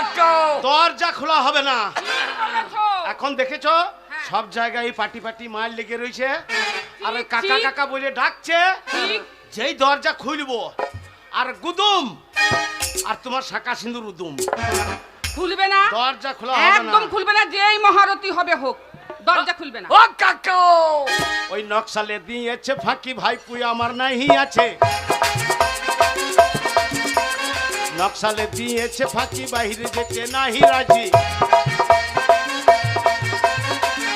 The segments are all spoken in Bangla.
কাকা দরজা খোলা হবে না। এখন দেখেছো সব জায়গায় পাটি পাটি মাল লেগে রয়েছে, আর ওই কাকা কাকা বলে ডাকছে। যেই দরজা খুলবো আর গুদুম, আর তোমার শাঁকা সিঁদুর উদুম। খুলবে না, দরজা খোলা হবে না, একদম খুলবে না। যেই মহারতি হবে হোক, দরজা খুলবে না। ও কাকা ওই নকশালে দিয়েছে ফাঁকি, ভাই পুই আমার নাহি আছে। নকশালে দিয়েছে ফাঁকি, বাহিরে যেতে নাহি রাজি।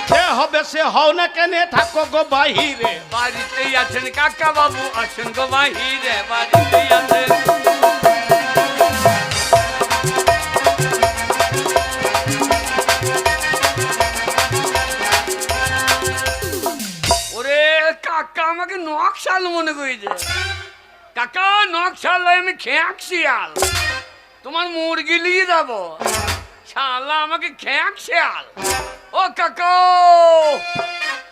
সে হবে সে হও না কেনে, থাকো গো বাহিরে। বাড়িতেই আছেন কাকা বাবু, আসেন গো বাহিরে, বাড়িতেই আছেন। ওরে কাকা আমাকে নকশাল মনে করেছে। কাকা নকশাল আমি খেয়াক শিয়াল, তোমার মুরগি নিয়ে যাবো। শালা আমাকে খেয়াক শিয়াল। ও কাকা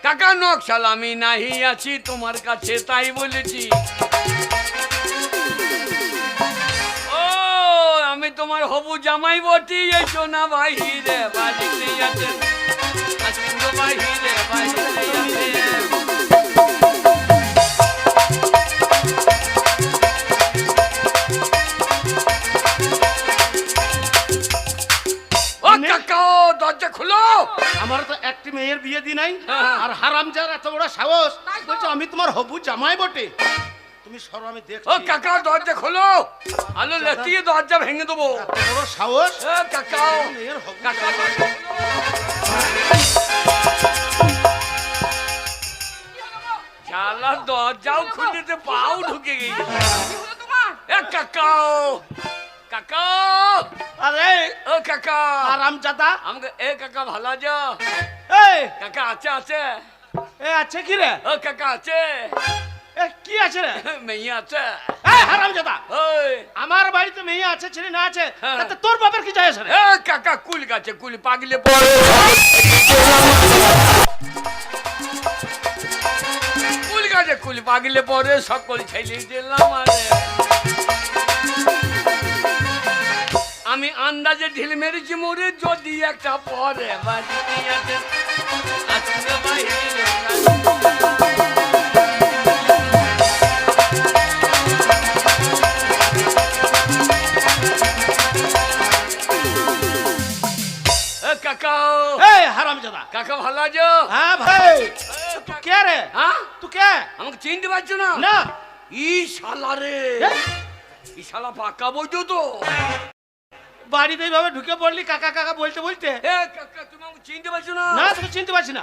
কাকা নকশাল আমি নাহি আছি তোমার কাছে, তাই বলেছি। ও আমি তোমার হবু জামাই বটি, এসো না বাহিরে, বাড়িতেই আছেন। আসেন গো বাহিরে, বাড়িতেই আছেন। ও কাকা দরজা খুলো। আমার তো একটি মেয়ের বিয়ে দি নাই, আর হারামজার এত বড় সাহস বলছে আমি তোমার হবু জামাই বটে। তুমি সরো, আমি দেখছি। ও কাকা দরজা খোলো, আলো লেতিয়ে দরজা ভেঙে দেবো। এত বড় সাহস! ও কাকা মেয়ের হবু কাকা জামাই। দরজা খোলো। শালা দরজাও খুলতে পাও ঢুকে গেছে। কি হলো তোমার? এ কাকা কাকা আরে ও কাকা হারামজাদা, আমাকে এ কাকা ভালো আছো? এই কাকা আছে আছে। এ আছে কি রে? ও কাকা আছে, এ কি আছে রে? মেয়ে আছে। এই হারামজাদা, ওই আমার বাড়িতে মেয়ে আছে ছেলে না আছে, হ্যাঁ। তাতে তোর বাপের কি যায় আসে রে? এ কাকা কুল গাছে কুল পাগলে পড়ে, কুল গাছে কুল পাগলে পড়ে, সকল ছেলে দিলাম। আরে আমি আন্দাজে ঢিল মেরেছি মোরে, যদি একটা পরে বাড়িতে আছে। আসেন গো বাহিরে, কাকা এই হারামজাদা, কাকা ভালো আছো? হ্যাঁ ভাই। তুই কে রে? হ্যাঁ তুই কে? আমাকে চিনতে পারছো না? না। ই শালা রে, এই, ই শালা পাকা বইতো তো। বাড়িতে এইভাবে ঢুকে পড়লি কাকা কাকা বলতে বলতে? এ কাকা তুমি আমাকে চিনতে পারছো না? না, তোকে চিনতে পারছি না।